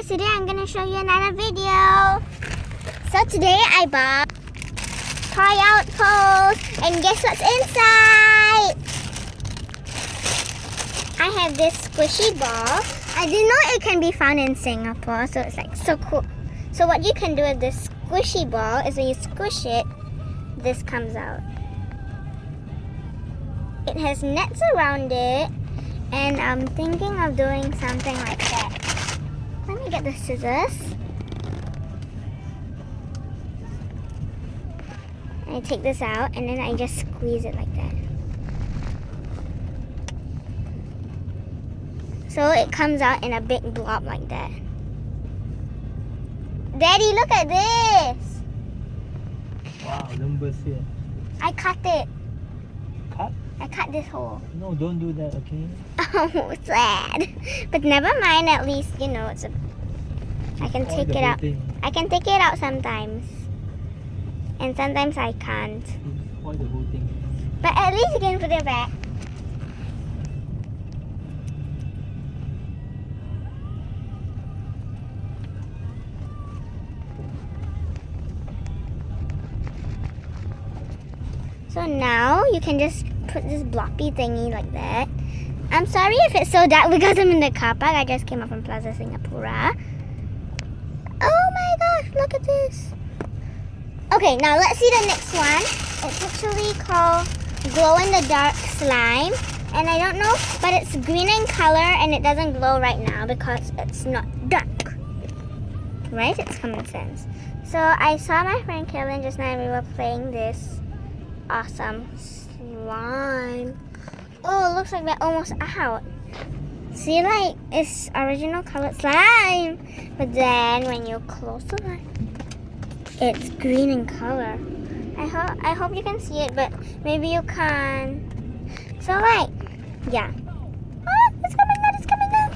guys, today I'm gonna show you another video. So today I bought try out poles, and guess what's inside? I have this squishy ball. I didn't know it can be found in Singapore, so it's like so cool. So what you can do with this squishy ball is when you squish it, this comes out. It has nets around it, and I'm thinking of doing something like that. Let me get the scissors. I take this out, and then I just squeeze it like that. So it comes out in a big blob like that. Daddy, look at this! Wow, numbers here. I cut it. Cut? I cut this hole. No, don't do that, okay? Oh, sad. But never mind, at least, you know, it's a... I can take it out. I can take it out sometimes. And sometimes I can't. Spoil the whole thing. But at least you can put it back. So now you can just put this bloppy thingy like that. I'm sorry if it's so dark because I'm in the car park. I just came up from Plaza Singapura. Oh my gosh, look at this. Okay, now let's see the next one. It's actually called glow in the dark slime. And I don't know, but it's green in color and it doesn't glow right now because it's not dark. Right? It's common sense. So I saw my friend Kaylin just now and we were playing this awesome slime. Oh, it looks like we're almost out. See, like, it's original colored slime. But then when you close the light, it's green in color. I hope you can see it, but maybe you can't. So, like, yeah. Ah, it's coming out, it's coming out.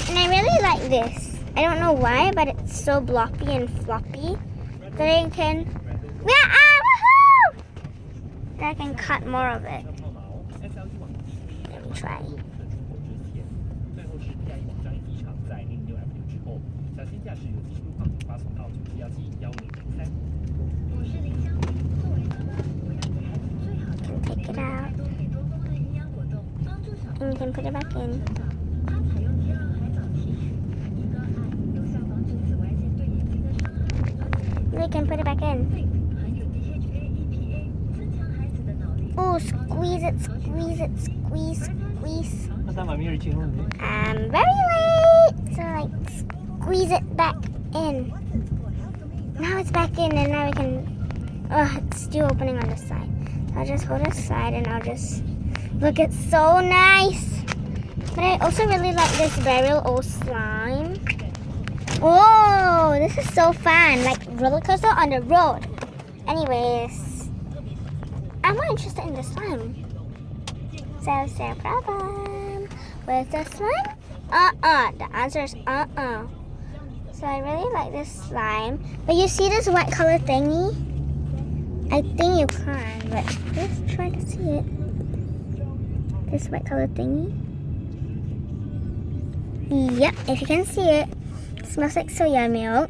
And I really like this. I don't know why, but it's so bloppy and floppy that I can... Yeah, woohoo! That I can cut more of it. Let me try. Can take it out. And you can put it back in. You can put it back in. Oh, squeeze it, squeeze it, squeeze, squeeze. I'm very late. So like squeeze it back in. Now it's back in and now we can, it's still opening on the side. So I'll just hold it aside and I'll just, look, it's so nice. But I also really like this very old slime. Oh, this is so fun, like roller coaster on the road. Anyways, I'm more interested in the slime. So problem with the slime? The answer is So I really like this slime. But you see this white color thingy? I think you can, but let's try to see it. This white color thingy. Yep, if you can see it. Smells like soya milk,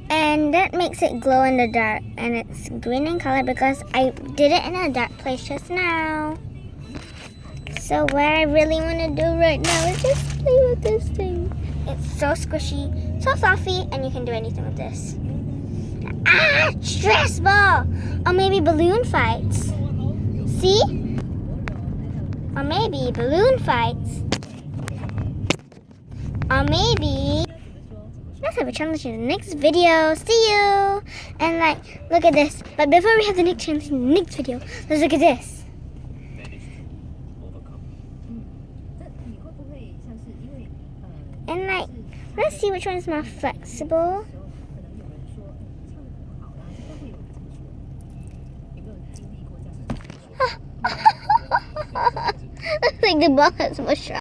and that makes it glow in the dark, and it's green in color because I did it in a dark place just now. So what I really want to do right now is just play with this thing. It's so squishy, so fluffy, and you can do anything with this. Stress ball! Or maybe balloon fights. See? Or maybe balloon fights. Or maybe... Let's have a challenge in the next video. See you! And like, look at this. But before we have the next challenge in the next video, let's look at this. And like, let's see which one is more flexible. Looks like the ball has more shot.